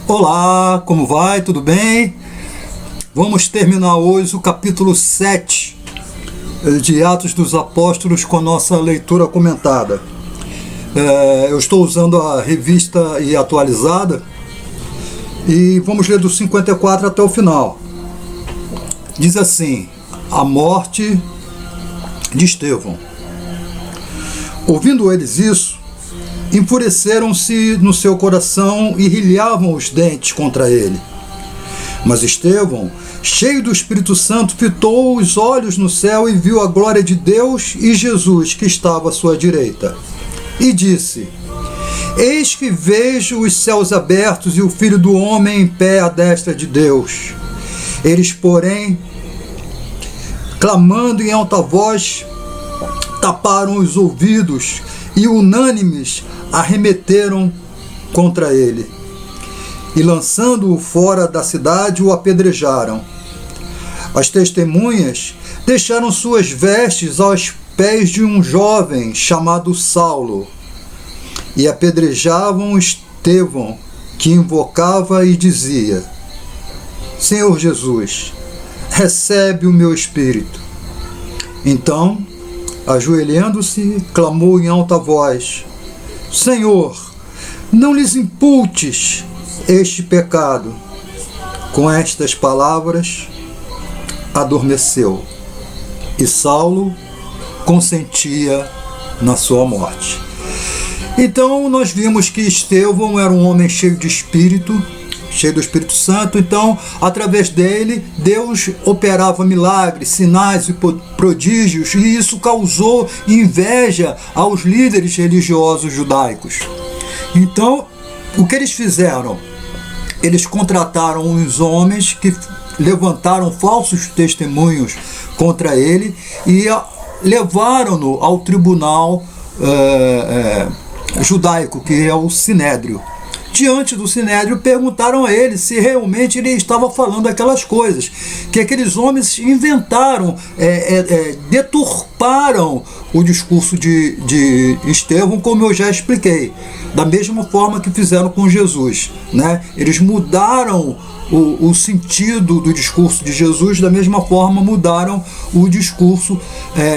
Olá, como vai? Tudo bem? Vamos terminar hoje o capítulo 7 de Atos dos Apóstolos com a nossa leitura comentada. Eu estou usando a revista e atualizada e vamos ler do 54 até o final. Diz assim: a morte de Estevão. Ouvindo eles isso, enfureceram-se no seu coração e rilhavam os dentes contra ele. Mas Estevão, cheio do Espírito Santo, fitou os olhos no céu e viu a glória de Deus e Jesus, que estava à sua direita. E disse: Eis que vejo os céus abertos e o Filho do Homem em pé à destra de Deus. Eles, porém, clamando em alta voz, taparam os ouvidos e, unânimes, arremeteram contra ele. E, lançando-o fora da cidade, o apedrejaram. As testemunhas deixaram suas vestes aos pés de um jovem chamado Saulo e apedrejavam Estevão, que invocava e dizia: Senhor Jesus, recebe o meu espírito. Então, ajoelhando-se, clamou em alta voz: Senhor, não lhes imputes este pecado. Com estas palavras, adormeceu, e Saulo consentia na sua morte. Então, nós vimos que Estevão era um homem cheio de espírito, cheio do Espírito Santo. Então, através dele, Deus operava milagres, sinais e prodígios, e isso causou inveja aos líderes religiosos judaicos. Então, o que eles fizeram? Eles contrataram uns homens que levantaram falsos testemunhos contra ele e levaram-no ao tribunal judaico, que é o Sinédrio. Diante do Sinédrio, perguntaram a ele se realmente ele estava falando aquelas coisas, que aqueles homens inventaram, deturparam o discurso de Estevão, como eu já expliquei, da mesma forma que fizeram com Jesus, né? Eles mudaram o sentido do discurso de Jesus, da mesma forma mudaram o discurso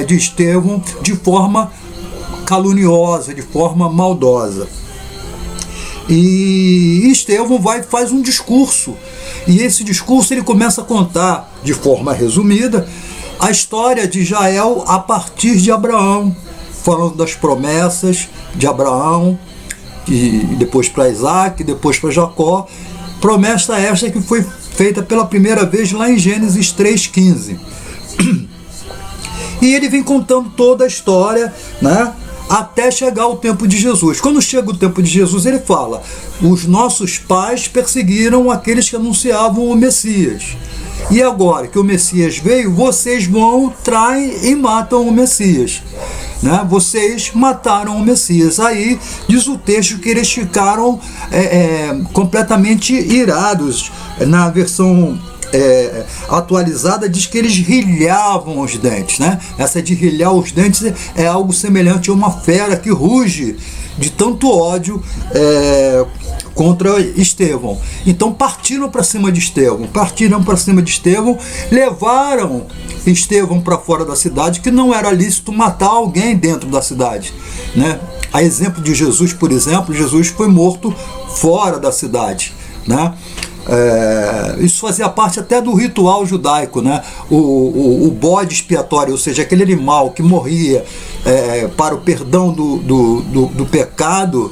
de Estevão de forma caluniosa, de forma maldosa. E Estevão faz um discurso, e esse discurso ele começa a contar, de forma resumida, a história de Israel a partir de Abraão, falando das promessas de Abraão, e depois para Isaac, depois para Jacó, promessa esta que foi feita pela primeira vez lá em Gênesis 3,15. E ele vem contando toda a história, né? Até chegar o tempo de Jesus. Quando chega o tempo de Jesus, ele fala: os nossos pais perseguiram aqueles que anunciavam o Messias. E agora que o Messias veio, vocês vão, traem e matam o Messias. Né? Vocês mataram o Messias. Aí diz o texto que eles ficaram completamente irados. Na versão atualizada diz que eles rilhavam os dentes, né? Essa de rilhar os dentes é algo semelhante a uma fera que ruge de tanto ódio contra Estevão. Então partiram para cima de Estevão, levaram Estevão para fora da cidade, que não era lícito matar alguém dentro da cidade, né? A exemplo de Jesus, por exemplo, Jesus foi morto fora da cidade, né? Isso fazia parte até do ritual judaico, né? O bode expiatório, ou seja, aquele animal que morria para o perdão do pecado,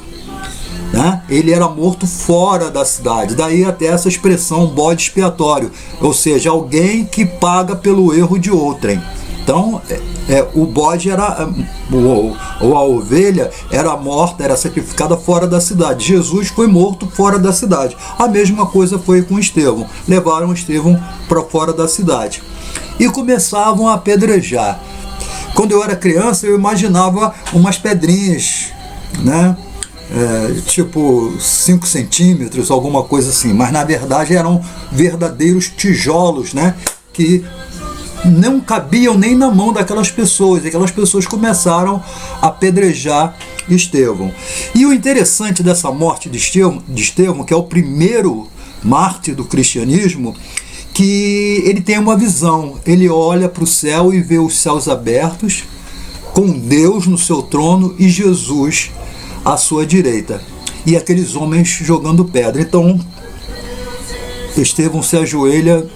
né? Ele era morto fora da cidade. Daí até essa expressão bode expiatório, ou seja, alguém que paga pelo erro de outrem. Então, o bode ou a ovelha era morta, era sacrificada fora da cidade. Jesus foi morto fora da cidade. A mesma coisa foi com Estevão. Levaram Estevão para fora da cidade. E começavam a apedrejar. Quando eu era criança, eu imaginava umas pedrinhas, né? Tipo 5 centímetros, alguma coisa assim. Mas na verdade eram verdadeiros tijolos, né? Que não cabiam nem na mão daquelas pessoas. E aquelas pessoas começaram a apedrejar Estevão. E o interessante dessa morte de Estevão, que é o primeiro mártir do cristianismo, que ele tem uma visão. Ele olha para o céu e vê os céus abertos, com Deus no seu trono e Jesus à sua direita, e aqueles homens jogando pedra. Então Estevão se ajoelha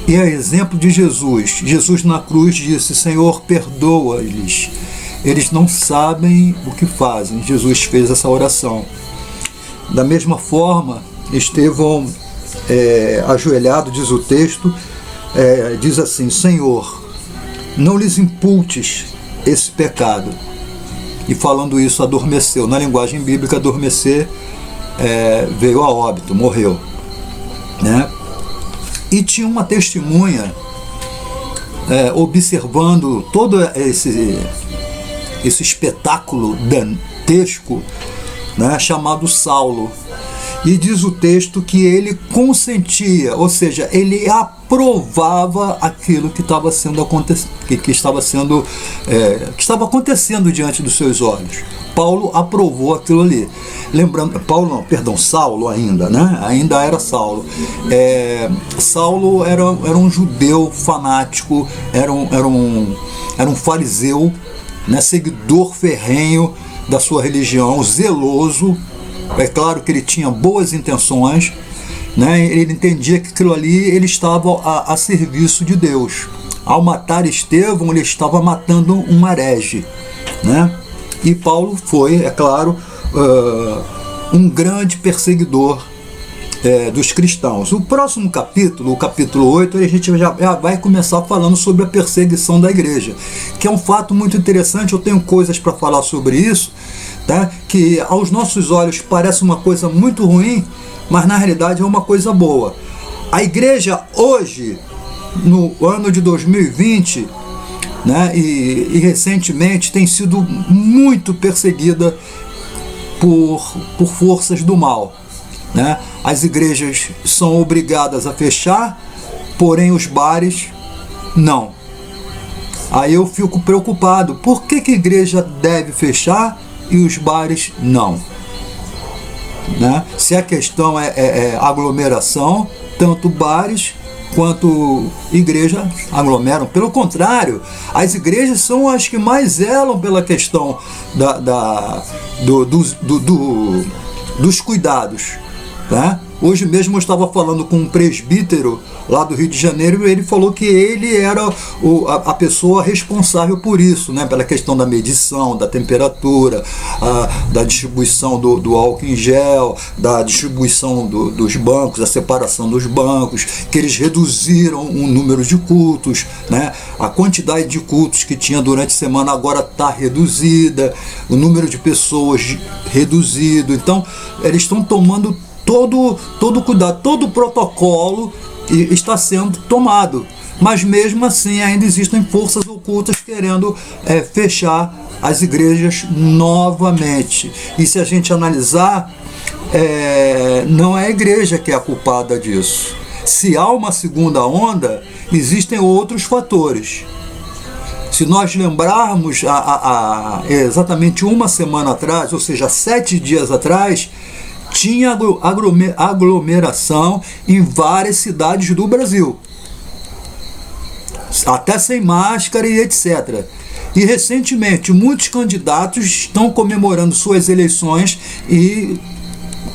e, a exemplo de Jesus na cruz disse: Senhor, perdoa-lhes, eles não sabem o que fazem. Jesus fez essa oração. Da mesma forma, Estevão, ajoelhado, diz o texto, diz assim: Senhor, não lhes imputes esse pecado. E falando isso, adormeceu. Na linguagem bíblica, adormecer veio a óbito, morreu, né? E tinha uma testemunha observando todo esse espetáculo dantesco, né, chamado Saulo. E diz o texto que ele consentia, ou seja, ele aprovava aquilo que estava acontecendo diante dos seus olhos. Paulo aprovou aquilo ali. Lembrando, Saulo ainda, né? Ainda era Saulo. Saulo era um judeu fanático, era um fariseu, né, seguidor ferrenho da sua religião, zeloso. É claro que ele tinha boas intenções, né? Ele entendia que aquilo ali ele estava a serviço de Deus. Ao matar Estevão, ele estava matando um herege, né? E Paulo foi, é claro, um grande perseguidor dos cristãos. O próximo capítulo, o capítulo 8, a gente já vai começar falando sobre a perseguição da igreja, que é um fato muito interessante. Eu tenho coisas para falar sobre isso, tá? Que aos nossos olhos parece uma coisa muito ruim, mas na realidade é uma coisa boa. A igreja hoje, no ano de 2020, né, e recentemente, tem sido muito perseguida por forças do mal, né? As igrejas são obrigadas a fechar, porém os bares não. Aí eu fico preocupado. Por que a igreja deve fechar e os bares não? Né? Se a questão é aglomeração, tanto bares quanto igreja aglomeram. Pelo contrário, as igrejas são as que mais zelam pela questão dos cuidados, né? Hoje mesmo eu estava falando com um presbítero lá do Rio de Janeiro, e ele falou que ele era a pessoa responsável por isso, né? Pela questão da medição, da temperatura, da distribuição do álcool em gel, da distribuição dos bancos, a separação dos bancos, que eles reduziram o número de cultos, né? A quantidade de cultos que tinha durante a semana agora está reduzida, o número de pessoas reduzido. Então, eles estão tomando todo cuidado, todo o protocolo está sendo tomado, mas mesmo assim ainda existem forças ocultas querendo fechar as igrejas novamente. E se a gente analisar, não é a igreja que é a culpada disso. Se há uma segunda onda, existem outros fatores. Se nós lembrarmos exatamente uma semana atrás, ou seja, 7 dias atrás, tinha aglomeração em várias cidades do Brasil, até sem máscara e etc. E recentemente muitos candidatos estão comemorando suas eleições e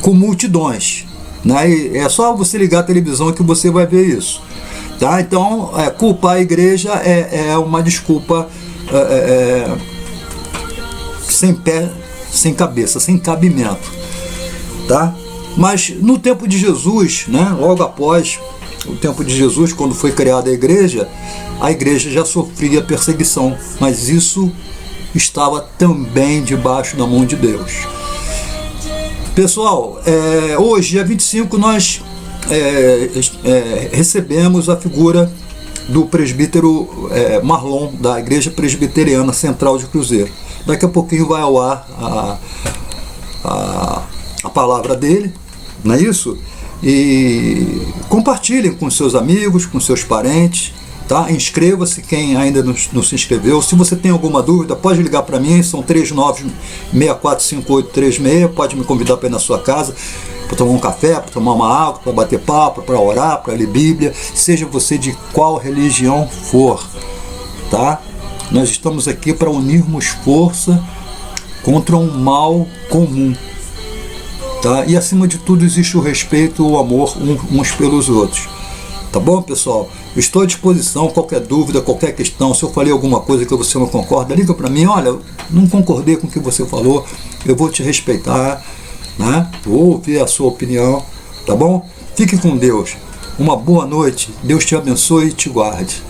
com multidões, né? E é só você ligar a televisão que você vai ver isso, tá? Então, culpar a igreja é uma desculpa sem pé, sem cabeça, sem cabimento. Tá? Mas no tempo de Jesus, né, logo após o tempo de Jesus, quando foi criada a igreja já sofria perseguição, mas isso estava também debaixo da mão de Deus. Pessoal, hoje, dia 25, nós recebemos a figura do presbítero Marlon, da Igreja Presbiteriana Central de Cruzeiro. Daqui a pouquinho vai ao ar a palavra dele, não é isso? E compartilhem com seus amigos, com seus parentes, Tá? Inscreva-se quem ainda não se inscreveu. Se você tem alguma dúvida, pode ligar para mim, são 39645836, pode me convidar para ir na sua casa, para tomar um café, para tomar uma água, para bater papo, para orar, para ler Bíblia, seja você de qual religião for, tá? Nós estamos aqui para unirmos força contra um mal comum, tá? E acima de tudo existe o respeito e o amor uns pelos outros. Tá bom, pessoal? Eu estou à disposição, qualquer dúvida, qualquer questão. Se eu falei alguma coisa que você não concorda, liga para mim. Olha, não concordei com o que você falou, eu vou te respeitar, né? Vou ouvir a sua opinião, tá bom? Fique com Deus. Uma boa noite. Deus te abençoe e te guarde.